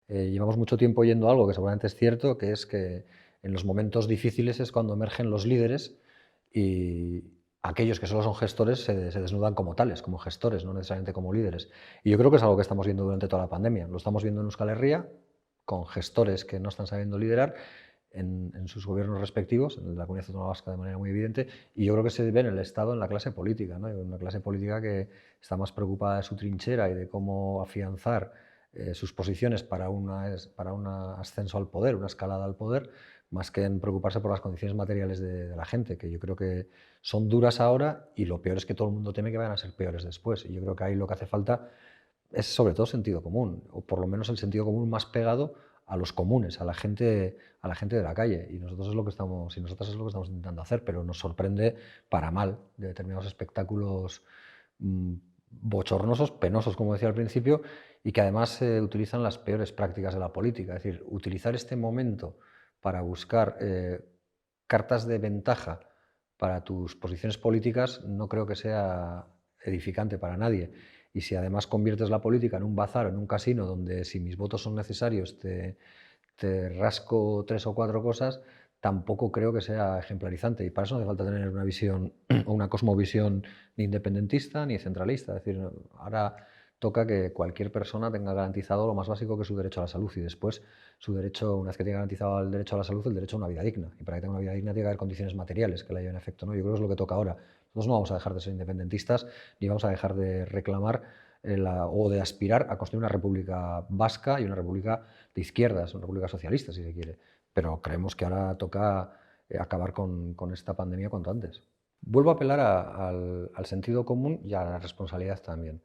Llevamos mucho tiempo oyendo algo que seguramente es cierto, que es que en los momentos difíciles es cuando emergen los líderes y aquellos que solo son gestores se desnudan como tales, como gestores, no necesariamente como líderes. Y yo creo que es algo que estamos viendo durante toda la pandemia. Lo estamos viendo en Euskal Herria, con gestores que no están sabiendo liderar en sus gobiernos respectivos, en la Comunidad Autónoma Vasca de manera muy evidente, y yo creo que se ve en el Estado, en la clase política, ¿no? Una clase política que está más preocupada de su trinchera y de cómo afianzar sus posiciones para un ascenso al poder, una escalada al poder, más que en preocuparse por las condiciones materiales de la gente, que yo creo que son duras ahora y lo peor es que todo el mundo teme que vayan a ser peores después. Y yo creo que ahí lo que hace falta es sobre todo sentido común, o por lo menos el sentido común más pegado a los comunes, a la gente de la calle. Y nosotros es lo que estamos, y nosotras es lo que estamos intentando hacer, pero nos sorprende para mal de determinados espectáculos mm, bochornosos, penosos, como decía al principio, y que además se utilizan las peores prácticas de la política. Es decir, utilizar este momento para buscar cartas de ventaja para tus posiciones políticas no creo que sea edificante para nadie. Y si además conviertes la política en un bazar o en un casino donde si mis votos son necesarios te rasco 3 o 4 cosas, tampoco creo que sea ejemplarizante. Y para eso no hace falta tener una visión o una cosmovisión ni independentista ni centralista. Es decir, ahora toca que cualquier persona tenga garantizado lo más básico, que es su derecho a la salud, y después su derecho, una vez que tenga garantizado el derecho a la salud, el derecho a una vida digna. Y para que tenga una vida digna tiene que haber condiciones materiales que la lleven a efecto, ¿no? Yo creo que es lo que toca ahora. Nosotros no vamos a dejar de ser independentistas ni vamos a dejar de reclamar o de aspirar a construir una república vasca y una república de izquierdas, una república socialista, si se quiere. Pero creemos que ahora toca acabar con esta pandemia cuanto antes. Vuelvo a apelar al sentido común y a la responsabilidad también.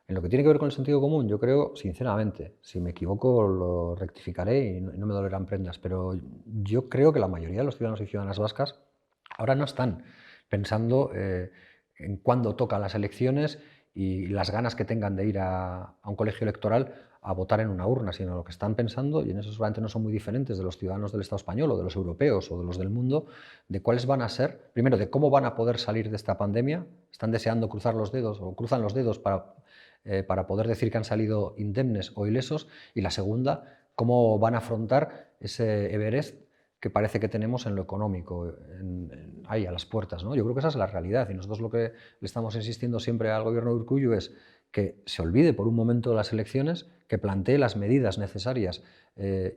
En lo que tiene que ver con el sentido común, yo creo, sinceramente, si me equivoco lo rectificaré y no me dolerán prendas, pero yo creo que la mayoría de los ciudadanos y ciudadanas vascas ahora no están pensando en cuándo tocan las elecciones y las ganas que tengan de ir a un colegio electoral a votar en una urna, sino lo que están pensando, y en eso seguramente no son muy diferentes de los ciudadanos del Estado español o de los europeos o de los del mundo, de cuáles van a ser, primero, de cómo van a poder salir de esta pandemia. Están deseando cruzar los dedos o cruzan los dedos para poder decir que han salido indemnes o ilesos, y la segunda, cómo van a afrontar ese Everest que parece que tenemos en lo económico, ahí a las puertas, ¿no? Yo creo que esa es la realidad, y nosotros lo que le estamos insistiendo siempre al gobierno de Urkullu es que se olvide por un momento de las elecciones, que plantee las medidas necesarias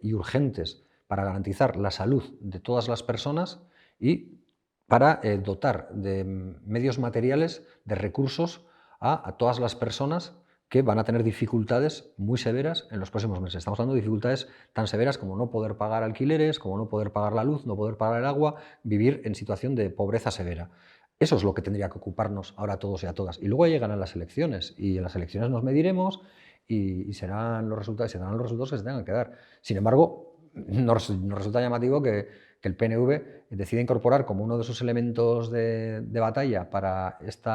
y urgentes para garantizar la salud de todas las personas y para dotar de medios materiales, de recursos a todas las personas que van a tener dificultades muy severas en los próximos meses. Estamos hablando de dificultades tan severas como no poder pagar alquileres, como no poder pagar la luz, no poder pagar el agua, vivir en situación de pobreza severa. Eso es lo que tendría que ocuparnos ahora a todos y a todas. Y luego llegarán las elecciones, y en las elecciones nos mediremos y serán los resultados, se darán los resultados que se tengan que dar. Sin embargo, nos resulta llamativo que el PNV decida incorporar como uno de sus elementos de batalla para este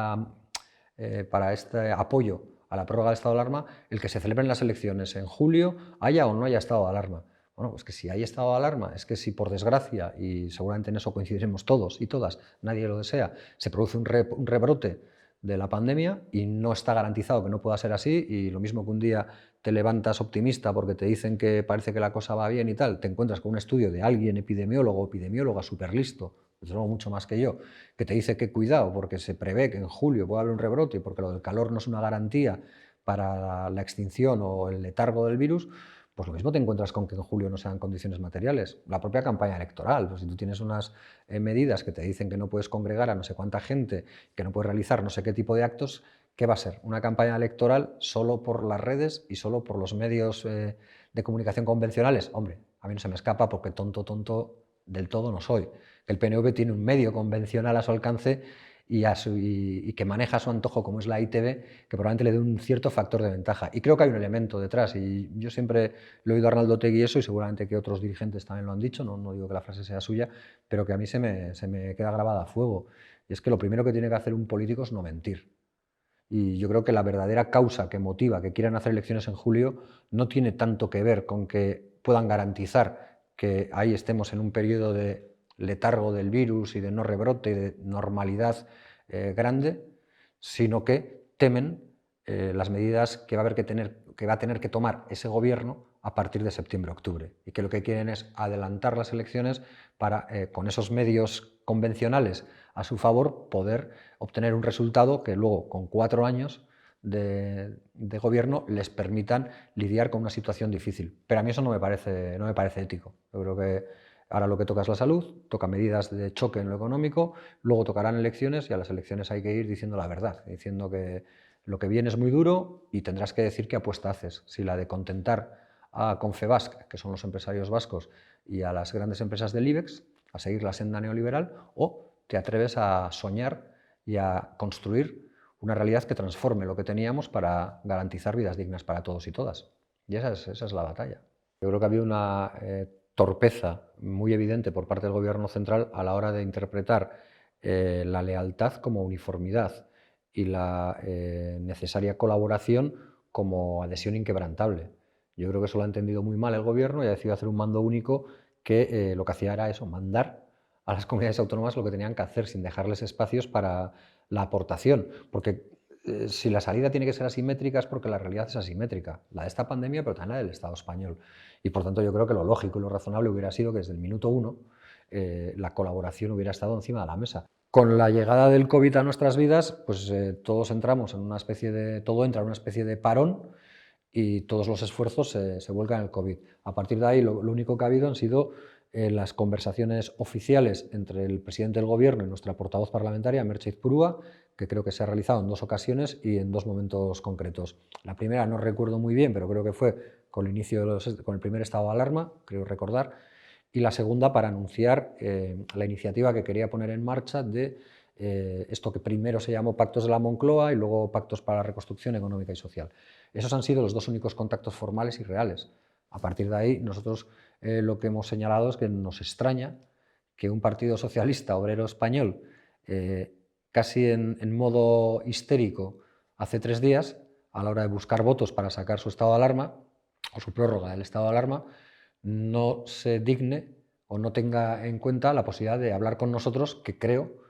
apoyo a la prórroga del estado de alarma el que se celebren las elecciones en julio, haya o no haya estado de alarma. Bueno, pues que si hay estado de alarma, es que si por desgracia, y seguramente en eso coincidiremos todos y todas, nadie lo desea, se produce un rebrote de la pandemia y no está garantizado que no pueda ser así, y lo mismo que un día te levantas optimista porque te dicen que parece que la cosa va bien y tal, te encuentras con un estudio de alguien epidemiólogo o epidemióloga súper listo, desde luego mucho más que yo, que te dice que cuidado porque se prevé que en julio pueda haber un rebrote y porque lo del calor no es una garantía para la extinción o el letargo del virus, pues lo mismo te encuentras con que en julio no sean condiciones materiales. La propia campaña electoral, pues si tú tienes unas medidas que te dicen que no puedes congregar a no sé cuánta gente, que no puedes realizar no sé qué tipo de actos, ¿qué va a ser? ¿Una campaña electoral solo por las redes y solo por los medios de comunicación convencionales? Hombre, a mí no se me escapa porque tonto del todo no soy. El PNV tiene un medio convencional a su alcance y que maneja a su antojo, como es la ITV, que probablemente le dé un cierto factor de ventaja. Y creo que hay un elemento detrás, y yo siempre lo he oído a Arnaldo Otegi eso, y seguramente que otros dirigentes también lo han dicho, no digo que la frase sea suya, pero que a mí se me queda grabada a fuego. Y es que lo primero que tiene que hacer un político es no mentir. Y yo creo que la verdadera causa que motiva que quieran hacer elecciones en julio no tiene tanto que ver con que puedan garantizar que ahí estemos en un periodo de letargo del virus y de no rebrote y de normalidad grande, sino que temen las medidas que va a haber que tener que va a tener que tomar ese gobierno a partir de septiembre-octubre, y que lo que quieren es adelantar las elecciones para, con esos medios convencionales a su favor, poder obtener un resultado que luego, con 4 años de gobierno, les permitan lidiar con una situación difícil. Pero a mí eso no me parece ético. Yo creo que ahora lo que toca es la salud, toca medidas de choque en lo económico, luego tocarán elecciones, y a las elecciones hay que ir diciendo la verdad, diciendo que lo que viene es muy duro y tendrás que decir qué apuesta haces. Si la de contentar a Confebask, que son los empresarios vascos, y a las grandes empresas del IBEX, a seguir la senda neoliberal, o te atreves a soñar y a construir una realidad que transforme lo que teníamos para garantizar vidas dignas para todos y todas. Y esa es la batalla. Yo creo que había una torpeza muy evidente por parte del Gobierno central a la hora de interpretar la lealtad como uniformidad y la necesaria colaboración como adhesión inquebrantable. Yo creo que eso lo ha entendido muy mal el Gobierno y ha decidido hacer un mando único que lo que hacía era eso, mandar a las comunidades autónomas lo que tenían que hacer, sin dejarles espacios para la aportación. Porque si la salida tiene que ser asimétrica, es porque la realidad es asimétrica, la de esta pandemia, pero también la del Estado español. Y por tanto yo creo que lo lógico y lo razonable hubiera sido que desde el minuto 1 la colaboración hubiera estado encima de la mesa. Con la llegada del COVID a nuestras vidas, pues todos entramos en una especie de, todo entra en una especie de parón, y todos los esfuerzos se vuelcan en el COVID. A partir de ahí, lo único que ha habido han sido las conversaciones oficiales entre el presidente del Gobierno y nuestra portavoz parlamentaria, Merche Izpurua, que creo que se ha realizado en 2 ocasiones y en 2 momentos concretos. La primera no recuerdo muy bien, pero creo que fue con el inicio con el primer estado de alarma, creo recordar, y la segunda para anunciar la iniciativa que quería poner en marcha de esto que primero se llamó Pactos de la Moncloa y luego Pactos para la Reconstrucción Económica y Social. Esos han sido los 2 únicos contactos formales y reales. A partir de ahí, nosotros lo que hemos señalado es que nos extraña que un partido socialista obrero español, casi en modo histérico, hace 3 días, a la hora de buscar votos para sacar su estado de alarma, o su prórroga del estado de alarma, no se digne o no tenga en cuenta la posibilidad de hablar con nosotros, que creo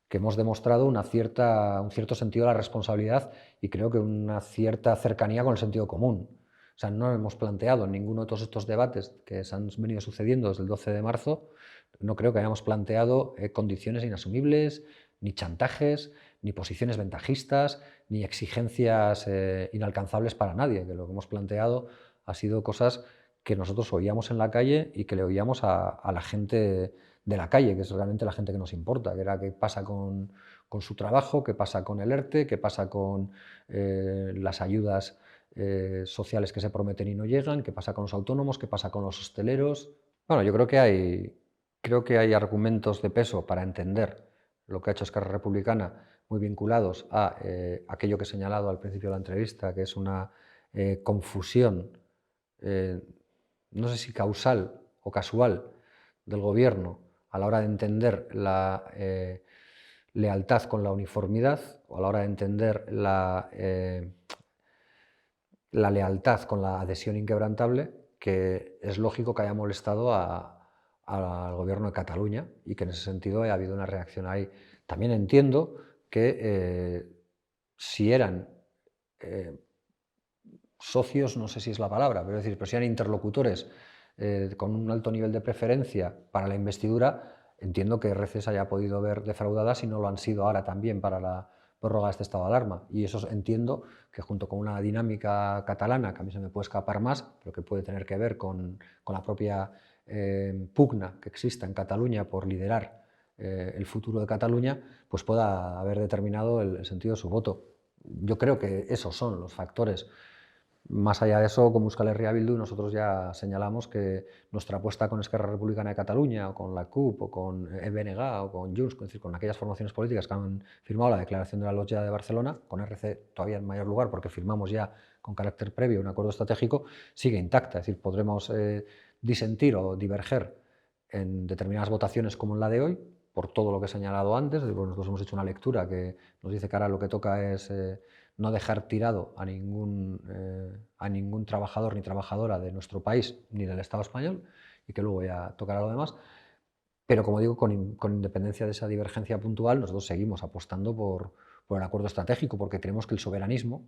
que hemos demostrado un cierto sentido de la responsabilidad y creo que una cierta cercanía con el sentido común. O sea, no hemos planteado en ninguno de todos estos debates que se han venido sucediendo desde el 12 de marzo, no creo que hayamos planteado condiciones inasumibles, ni chantajes, ni posiciones ventajistas, ni exigencias inalcanzables para nadie, que lo que hemos planteado ha sido cosas que nosotros oíamos en la calle y que le oíamos a la gente de la calle, que es realmente la gente que nos importa, que era qué pasa con su trabajo, qué pasa con el ERTE, qué pasa con las ayudas sociales que se prometen y no llegan, qué pasa con los autónomos, qué pasa con los hosteleros. Bueno, yo creo que hay argumentos de peso para entender lo que ha hecho Esquerra Republicana, muy vinculados a aquello que he señalado al principio de la entrevista, que es una confusión, no sé si causal o casual, del Gobierno a la hora de entender la lealtad con la uniformidad, o a la hora de entender la lealtad con la adhesión inquebrantable, que es lógico que haya molestado al Gobierno de Cataluña y que en ese sentido ha habido una reacción ahí. También entiendo que si eran socios, no sé si es la palabra, pero si eran interlocutores con un alto nivel de preferencia para la investidura, entiendo que RC se haya podido ver defraudada si no lo han sido ahora también para la prórroga de este estado de alarma. Y eso entiendo que, junto con una dinámica catalana, que a mí se me puede escapar más, pero que puede tener que ver con la propia pugna que exista en Cataluña por liderar el futuro de Cataluña, pues pueda haber determinado el sentido de su voto. Yo creo que esos son los factores. Más allá de eso, como Euskal Herria Bildu, nosotros ya señalamos que nuestra apuesta con Esquerra Republicana de Cataluña, o con la CUP, o con EBNG, o con Junts, es decir, con aquellas formaciones políticas que han firmado la Declaración de la Lotja de Barcelona, con RC todavía en mayor lugar, porque firmamos ya con carácter previo un acuerdo estratégico, sigue intacta. Es decir, podremos disentir o diverger en determinadas votaciones, como en la de hoy, por todo lo que he señalado antes. Nosotros hemos hecho una lectura que nos dice que ahora lo que toca es no dejar tirado a ningún trabajador ni trabajadora de nuestro país ni del Estado español, y que luego ya tocará lo demás. Pero, como digo, con independencia de esa divergencia puntual, nosotros seguimos apostando por el acuerdo estratégico, porque creemos que el soberanismo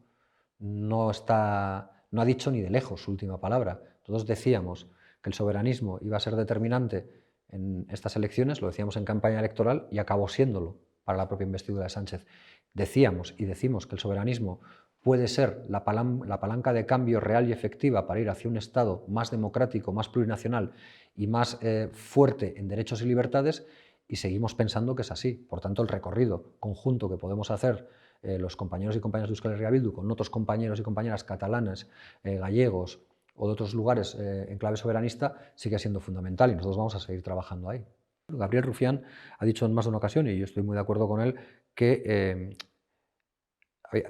no está no ha dicho ni de lejos su última palabra. Todos decíamos que el soberanismo iba a ser determinante en estas elecciones, lo decíamos en campaña electoral y acabó siéndolo para la propia investidura de Sánchez. Decíamos y decimos que el soberanismo puede ser la palanca de cambio real y efectiva para ir hacia un Estado más democrático, más plurinacional y más fuerte en derechos y libertades, y seguimos pensando que es así. Por tanto, el recorrido conjunto que podemos hacer los compañeros y compañeras de Euskal Herria Bildu con otros compañeros y compañeras catalanes, gallegos o de otros lugares en clave soberanista sigue siendo fundamental y nosotros vamos a seguir trabajando ahí. Gabriel Rufián ha dicho en más de una ocasión, y yo estoy muy de acuerdo con él, que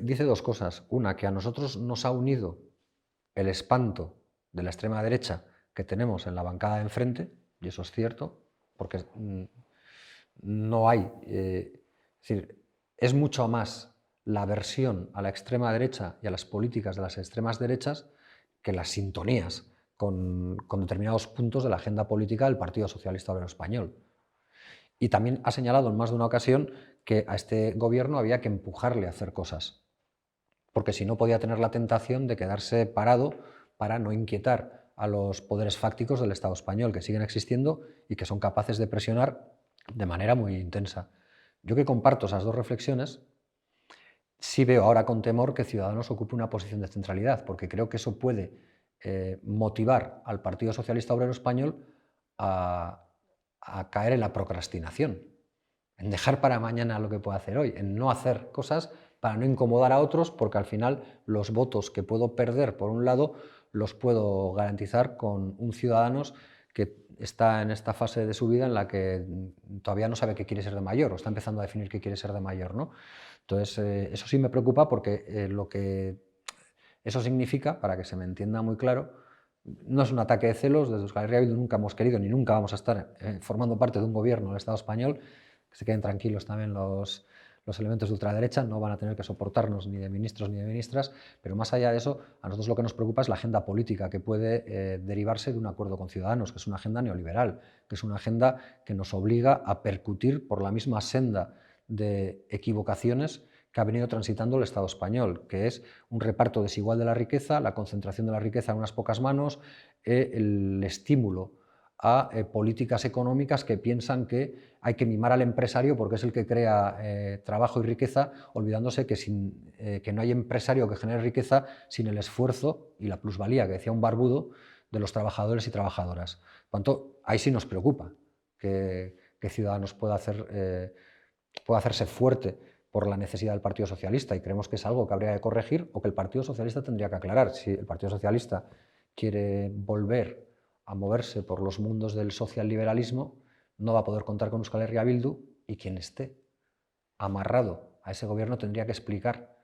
dice dos cosas. Una, que a nosotros nos ha unido el espanto de la extrema derecha que tenemos en la bancada de enfrente, y eso es cierto, porque no hay, es decir, es mucho más la aversión a la extrema derecha y a las políticas de las extremas derechas que las sintonías con determinados puntos de la agenda política del Partido Socialista Obrero Español. Y también ha señalado en más de una ocasión que a este gobierno había que empujarle a hacer cosas, porque si no podía tener la tentación de quedarse parado para no inquietar a los poderes fácticos del Estado español, que siguen existiendo y que son capaces de presionar de manera muy intensa. Yo, que comparto esas dos reflexiones, sí veo ahora con temor que Ciudadanos ocupe una posición de centralidad, porque creo que eso puede motivar al Partido Socialista Obrero Español a caer en la procrastinación, en dejar para mañana lo que puede hacer hoy, en no hacer cosas para no incomodar a otros, porque al final los votos que puedo perder por un lado los puedo garantizar con un Ciudadanos que está en esta fase de su vida en la que todavía no sabe qué quiere ser de mayor, o está empezando a definir qué quiere ser de mayor, ¿no? Entonces, eso sí me preocupa, porque lo que eso significa, para que se me entienda muy claro, no es un ataque de celos. Desde Euskal Herria Bildu nunca hemos querido ni nunca vamos a estar formando parte de un gobierno del Estado español. Que se queden tranquilos también los elementos de ultraderecha, no van a tener que soportarnos ni de ministros ni de ministras, pero más allá de eso, a nosotros lo que nos preocupa es la agenda política que puede derivarse de un acuerdo con Ciudadanos, que es una agenda neoliberal, que es una agenda que nos obliga a percutir por la misma senda de equivocaciones que ha venido transitando el Estado español, que es un reparto desigual de la riqueza, la concentración de la riqueza en unas pocas manos, el estímulo a políticas económicas que piensan que hay que mimar al empresario porque es el que crea trabajo y riqueza, olvidándose que no hay empresario que genere riqueza sin el esfuerzo y la plusvalía, que decía un barbudo, de los trabajadores y trabajadoras. Por tanto, ahí sí nos preocupa que Ciudadanos pueda hacerse fuerte por la necesidad del Partido Socialista, y creemos que es algo que habría que corregir o que el Partido Socialista tendría que aclarar. Si el Partido Socialista quiere volver a moverse por los mundos del socialliberalismo, no va a poder contar con Euskal Herria Bildu, y quien esté amarrado a ese gobierno tendría que explicar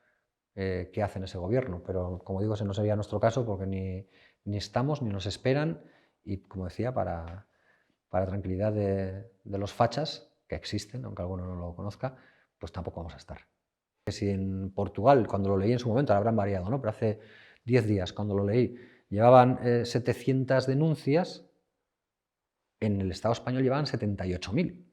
qué hace en ese gobierno. Pero, como digo, ese no sería nuestro caso, porque ni estamos ni nos esperan, y, como decía, para tranquilidad de los fachas, que existen, aunque alguno no lo conozca, pues tampoco vamos a estar. Si en Portugal, cuando lo leí en su momento, ahora habrán variado, ¿no? Pero hace 10 días, cuando lo leí, llevaban 700 denuncias, en el Estado español llevaban 78.000.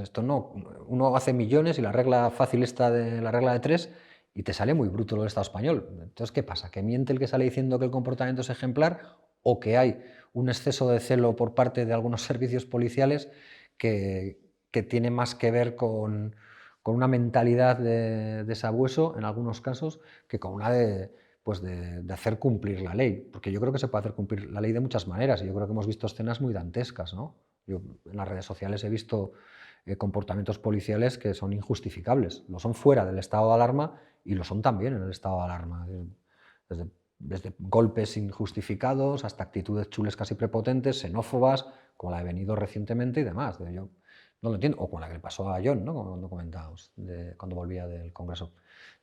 Esto no, uno hace millones y la regla fácil está de la regla de 3 y te sale muy bruto lo del Estado español. Entonces, ¿qué pasa? ¿Que miente el que sale diciendo que el comportamiento es ejemplar, o que hay un exceso de celo por parte de algunos servicios policiales que tiene más que ver con una mentalidad de sabueso en algunos casos que con una de hacer cumplir la ley? Porque yo creo que se puede hacer cumplir la ley de muchas maneras, y yo creo que hemos visto escenas muy dantescas, ¿no? Yo en las redes sociales he visto comportamientos policiales que son injustificables. Lo son fuera del estado de alarma y lo son también en el estado de alarma. Desde golpes injustificados hasta actitudes chulescas y prepotentes, xenófobas, como la de Benidorm recientemente y demás. Yo no lo entiendo. O con la que le pasó a John, ¿no? Como comentábamos, cuando volvía del Congreso.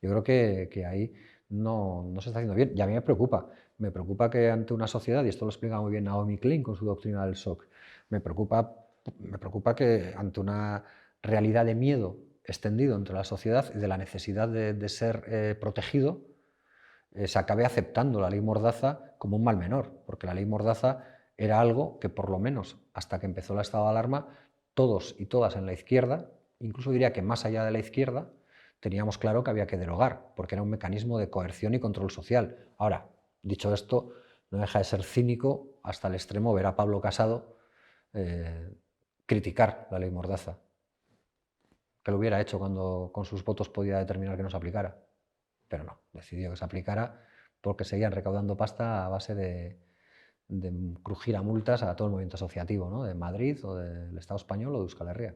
Yo creo que ahí no se está haciendo bien, y a mí me preocupa. Me preocupa que ante una sociedad, y esto lo explica muy bien Naomi Klein con su doctrina del shock, me preocupa que ante una realidad de miedo extendido entre la sociedad y de la necesidad de ser protegido, se acabe aceptando la ley Mordaza como un mal menor, porque la ley Mordaza era algo que, por lo menos hasta que empezó el estado de alarma, todos y todas en la izquierda, incluso diría que más allá de la izquierda, teníamos claro que había que derogar, porque era un mecanismo de coerción y control social. Ahora, Dicho esto, no deja de ser cínico hasta el extremo ver a Pablo Casado criticar la ley Mordaza, que lo hubiera hecho cuando con sus votos podía determinar que no se aplicara, pero no, decidió que se aplicara porque seguían recaudando pasta a base de crujir a multas a todo el movimiento asociativo, ¿no? De Madrid o del Estado español o de Euskal Herria.